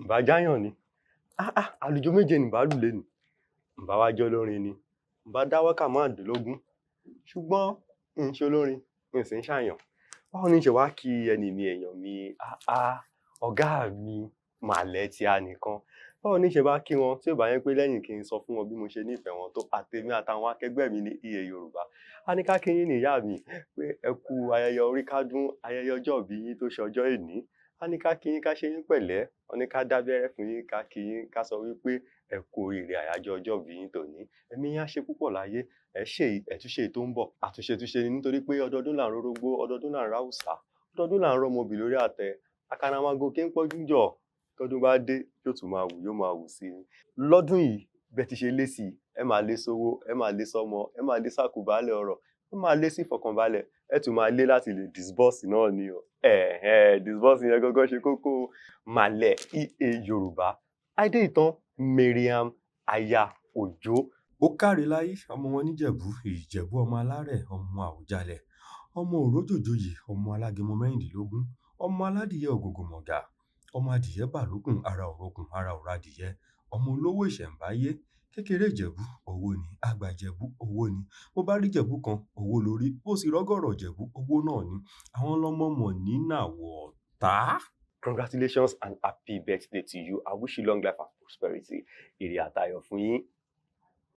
ǹbá jáyàn ni. Àlùjọ méje nìbá lù lénìí. Ǹbá wá jẹ́ olórin ni. Ǹbá dá wákà márùndínlógún. Ṣùgbọ́n n ṣe olórin, n sì ń ṣàyàn. Báwo ni ṣe wá kí ẹni mi èèyàn mi, ọ̀gá mi màlẹ tí a nìkan. Báwo ni ṣe bá kí wọn tí ó bá yẹn pé lẹ́yìn kí n sọ fún wọn bí mo ṣe nífẹ̀ẹ́ wọn tó àtèmi àtàwọn akẹgbẹ́ mi ní Eayoruba. A ní ká kí yín ní ìyá mi pé ẹ kú ayẹyẹ orí kádún, ayẹyẹ ọjọ́ ìbí yín tó ṣe ọjọ́ èní. A ní ká kí yín ká ṣe yín pẹ̀lẹ́. Wọ́n ní ká dábẹ́rẹ́ fún yín ká kí yín ká sọ wípé ẹ kú oríire àyájọ́ ọjọ́ ìbí yín tòní. Ẹ̀mí yín á ṣe púpọ̀ láyé. Ẹ̀túnṣe tó ń bọ̀. Àtúnṣe ni nítorí pé ọdọọdún là ń rórógbó, ọdọọdún là ń ráwùsá, ọdọọdún là ń rọ́mọbì lórí àtẹ. Àkàràmàgò kí ń pọ́jú jọ. Tọ́dún bá dé yóò tún máa wù yóò máa wù sí i. Lọ́dún yìí bẹ́ẹ̀ ti ṣe lé sí i, ẹ máa lé sówó, ẹ máa lé sọ́mọ, ẹ máa lé sàkúbálẹ̀ ọrọ̀, ẹ máa lé sí ìfọ̀kànbalẹ̀, ẹ tún máa lé láti lè disburse náà ni o. Disburse yẹn gangan ṣe kókó. Màlẹ Eayoruba. Adé ìtàn Mariam aya Òjó. Ó káre láyé ọmọ wọn níjẹ̀bú, ìjẹ̀bú ọmọ alárẹ̀, ọmọ àwùjalẹ̀, ọmọ òrójòjòyè, ọmọ alágẹmọ mẹ́rìndínlógún, ọmọ aládìyẹ ògògò mọ̀gà, ọmọ adìyẹ bàlógùn ara òrokùn ara òradìyẹ, ọmọ olówó ìṣẹ̀ǹbáyé. Kékeré ìjẹ̀bú owó ni, àgbà ìjẹ̀bú owó ni. Bó bá rí ìjẹ̀bú kan owó lórí, bó sì rọ́gọ̀rọ̀ ìjẹ̀bú owó náà ni. Àwọn lọmọ mọ̀ ní nàwọ̀ tá. Congratulations and happy birthday to you. I wish you long life and prosperity. Ire àtayọ̀ fún yín.